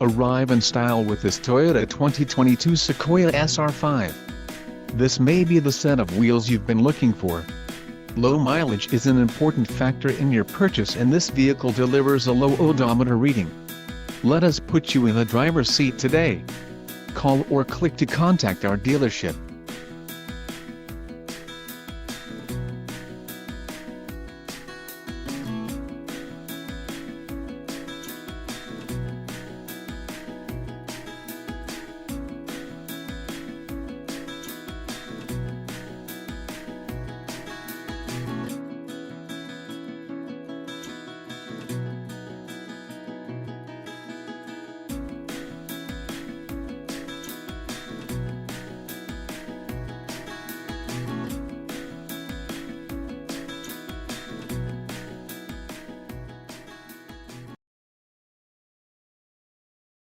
Arrive in style with this Toyota 2022 Sequoia SR5. This may be the set of wheels you've been looking for. Low mileage is an important factor in your purchase, and this vehicle delivers a low odometer reading. Let us put you in the driver's seat today. Call or click to contact our dealership.